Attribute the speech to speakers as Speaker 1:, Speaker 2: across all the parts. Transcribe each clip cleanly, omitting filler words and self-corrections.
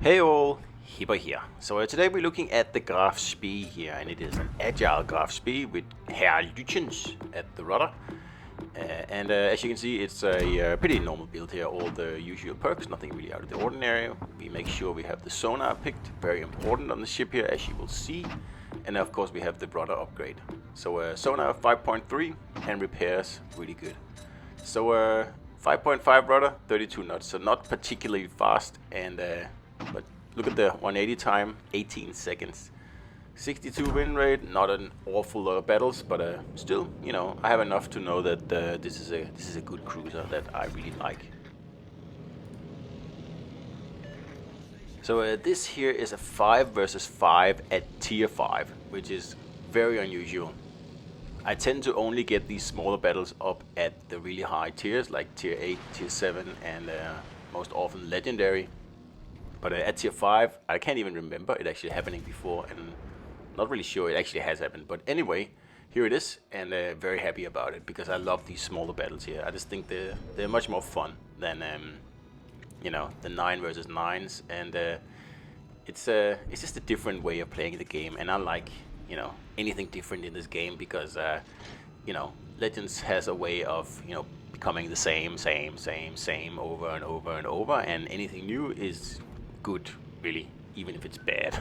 Speaker 1: Hey all, Hipper here. So today we're looking at the Graf Spee here, and it is an Agile Graf Spee with Herr Lütjens at the rudder. As you can see, it's a pretty normal build here, all the usual perks, nothing really out of the ordinary. We make sure we have the sonar picked, very important on the ship here, as you will see. And of course we have the rudder upgrade. So sonar 5.3 and repairs really good. So 5.5 rudder, 32 knots, so not particularly fast, and but look at the 180 time, 18 seconds. 62 win rate, not an awful lot of battles, but still, you know, I have enough to know that this is a good cruiser that I really like. So this here is a 5 versus 5 at tier 5, which is very unusual. I tend to only get these smaller battles up at the really high tiers, like tier 8, tier 7, and most often legendary. But at tier 5, I can't even remember it actually happening before, and not really sure it actually has happened. But anyway, here it is, and very happy about it, because I love these smaller battles here. I just think they're much more fun than, you know, the 9 versus 9s, and it's just a different way of playing the game, and I like, you know, anything different in this game, because you know, Legends has a way of, you know, becoming the same over and over and over, and anything new is good, really, even if it's bad.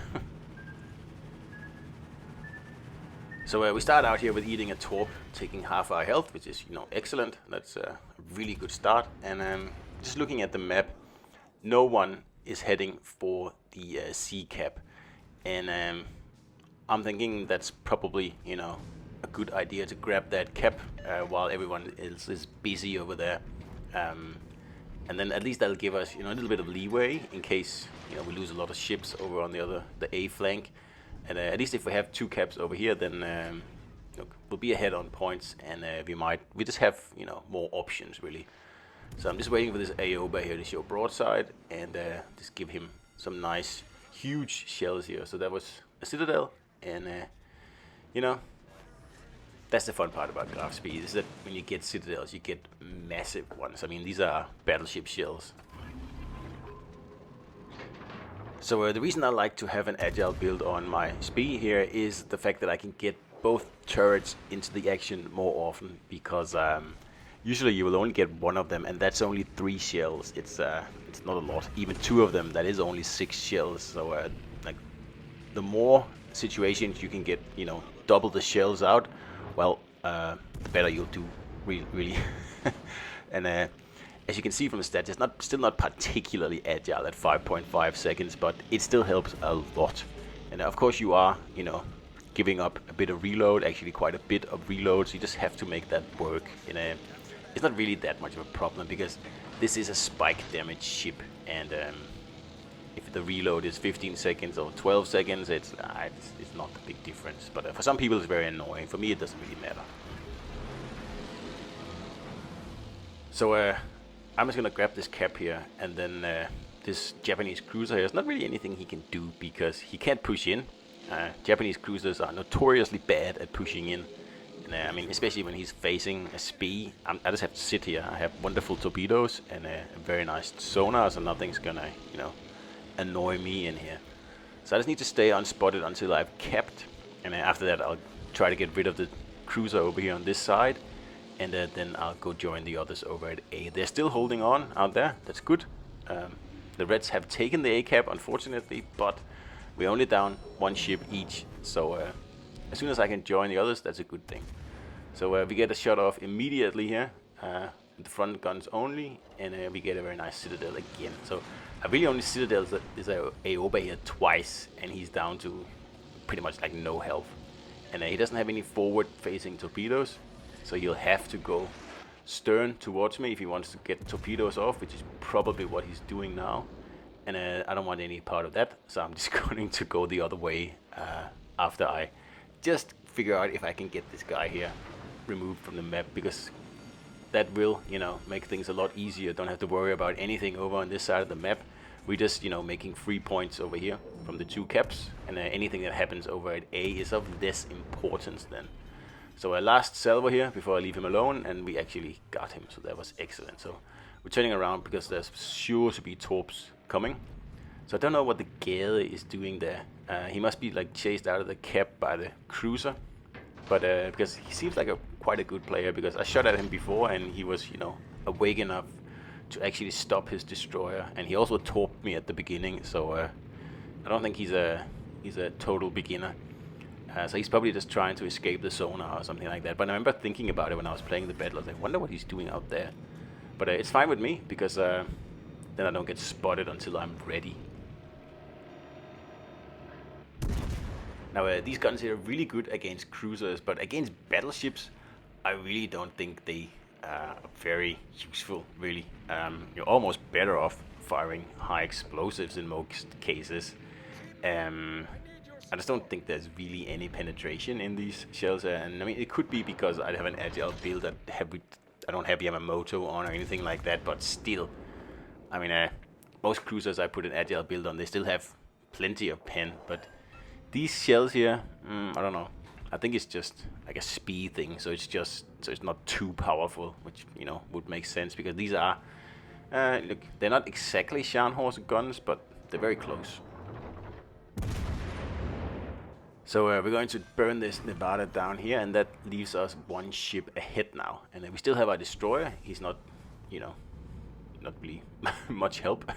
Speaker 1: So we start out here with eating a torp, taking half our health, which is, you know, excellent. That's a really good start. And just looking at the map, no one is heading for the sea cap, and I'm thinking that's probably, you know, a good idea to grab that cap while everyone else is busy over there. And then at least that'll give us, you know, a little bit of leeway in case, you know, we lose a lot of ships over on the A flank. And at least if we have 2 caps over here, then look, we'll be ahead on points, and we just have, you know, more options really. So I'm just waiting for this Aoba here to show broadside, and just give him some nice huge shells here. So that was a citadel, and you know, that's the fun part about Graf Spee, is that when you get citadels, you get massive ones. I mean, these are battleship shells. So the reason I like to have an Agile build on my Spee here is the fact that I can get both turrets into the action more often, because usually you will only get one of them, and that's only 3 shells. It's not a lot. Even 2 of them, that is only 6 shells. So like, the more situations you can get, you know, double the shells out, well, the better you'll do, really. And as you can see from the stats, it's still not particularly agile at 5.5 seconds, but it still helps a lot. And of course you are, you know, giving up a bit of reload, actually quite a bit of reload, so you just have to make that work. It's not really that much of a problem, because this is a spike damage ship, and if the reload is 15 seconds or 12 seconds, it's not a big difference. But for some people it's very annoying. For me it doesn't really matter. So I'm just gonna grab this cap here, and then this Japanese cruiser here, there's not really anything he can do, because he can't push in. Japanese cruisers are notoriously bad at pushing in. And, I mean, especially when he's facing a Spee, I just have to sit here. I have wonderful torpedoes and a very nice sonar, so nothing's gonna, you know, annoy me in here. So I just need to stay unspotted until I've capped, and after that I'll try to get rid of the cruiser over here on this side, and then I'll go join the others over at A. They're still holding on out there. That's good. The Reds have taken the A cap, unfortunately, but we're only down 1 ship each, so as soon as I can join the others, that's a good thing. So we get a shot off immediately here, with the front guns only, and we get a very nice citadel again. So I really only citadel is a Aoba here twice, and he's down to pretty much like no health. And he doesn't have any forward-facing torpedoes, so he'll have to go stern towards me if he wants to get torpedoes off, which is probably what he's doing now. And I don't want any part of that, so I'm just going to go the other way after I just figure out if I can get this guy here removed from the map, because that will, you know, make things a lot easier. Don't have to worry about anything over on this side of the map. We're just, you know, making 3 points over here from the 2 caps, and anything that happens over at A is of less importance then. So last salvo here before I leave him alone, and we actually got him, so that was excellent. So we're turning around because there's sure to be torps coming. So I don't know what the Gade is doing there. He must be like chased out of the cap by the cruiser, but because he seems like quite a good player, because I shot at him before and he was, you know, awake enough to actually stop his destroyer, and he also torped me at the beginning. So I don't think he's a total beginner. So he's probably just trying to escape the sonar or something like that. But I remember thinking about it when I was playing the battle. I was like, wonder what he's doing out there. But it's fine with me, because then I don't get spotted until I'm ready. Now, these guns here are really good against cruisers, but against battleships, I really don't think they are very useful, really. You're almost better off firing high explosives in most cases. I just don't think there's really any penetration in these shells, and I mean, it could be because I have an Agile build that I don't have Yamamoto on or anything like that, but still, I mean, most cruisers I put an Agile build on, they still have plenty of pen, but these shells here, I don't know. I think it's just like a Spee thing, so it's not too powerful, which, you know, would make sense, because these are, look, they're not exactly Scharnhorst guns, but they're very close. So we're going to burn this Nevada down here, and that leaves us one ship ahead now. And we still have our destroyer. He's not, you know, not really much help.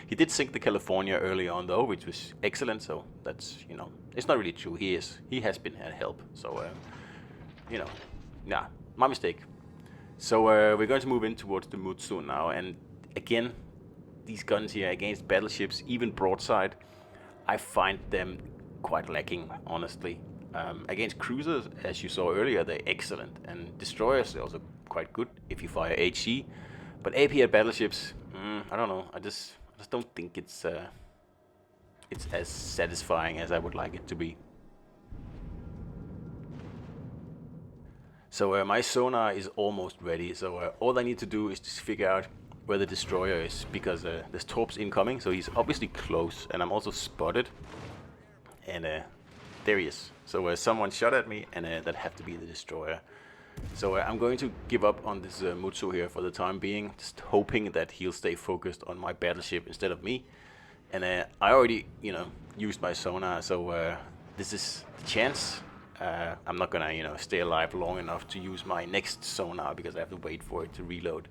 Speaker 1: He did sink the California early on though, which was excellent. So that's, you know, it's not really true. He has been had help. So you know, yeah, my mistake. So we're going to move in towards the Mutsu now, and again, these guns here against battleships, even broadside, I find them quite lacking, honestly. Against cruisers, as you saw earlier, they're excellent, and destroyers are also quite good if you fire HE. But AP at battleships, I don't know. I just don't think it's as satisfying as I would like it to be. So my sonar is almost ready. So all I need to do is just figure out where the destroyer is, because there's torps incoming. So he's obviously close, and I'm also spotted. And there he is. So someone shot at me, and that had to be the destroyer. So I'm going to give up on this Mutsu here for the time being, just hoping that he'll stay focused on my battleship instead of me. And I already, you know, used my sonar, so this is the chance. I'm not gonna, you know, stay alive long enough to use my next sonar, because I have to wait for it to reload.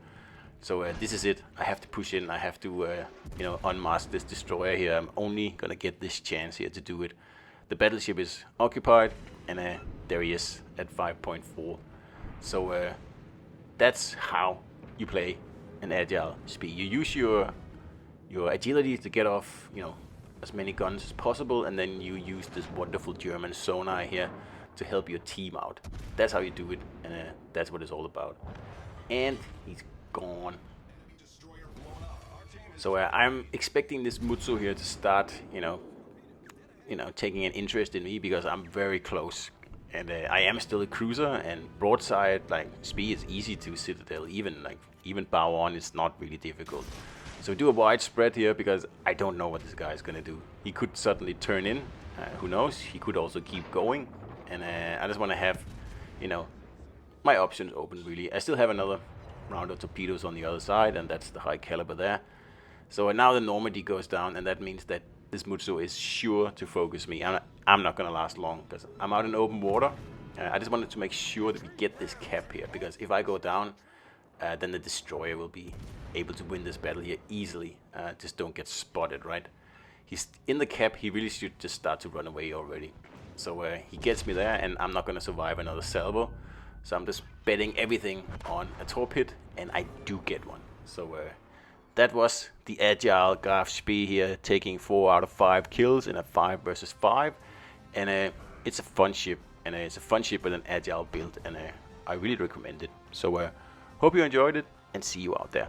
Speaker 1: So this is it. I have to push in. I have to, you know, unmask this destroyer here. I'm only gonna get this chance here to do it. The battleship is occupied, and there he is at 5.4. So that's how you play an Agile Spee. You use your agility to get off, you know, as many guns as possible, and then you use this wonderful German sonar here to help your team out. That's how you do it, and that's what it's all about. And he's gone. So I'm expecting this Mutsu here to start, you know, taking an interest in me, because I'm very close, and I am still a cruiser, and broadside, like, Spee is easy to citadel, even bow on is not really difficult. So do a wide spread here, because I don't know what this guy is gonna do. He could suddenly turn in, who knows? He could also keep going, and I just want to have, you know, my options open, really. I still have another round of torpedoes on the other side, and that's the high caliber there. So now the Normandy goes down, and that means that this Mutsu is sure to focus me. I'm not gonna last long, because I'm out in open water. I just wanted to make sure that we get this cap here, because if I go down, then the destroyer will be able to win this battle here easily. Just don't get spotted, right? He's in the cap. He really should just start to run away already. So he gets me there, and I'm not gonna survive another salvo. So I'm just betting everything on a torp hit, and I do get one. So that was the Agile Graf Spee here, taking 4 out of 5 kills in a 5 versus 5. And it's a fun ship, and it's a fun ship with an Agile build, and I really recommend it. So hope you enjoyed it, and see you out there.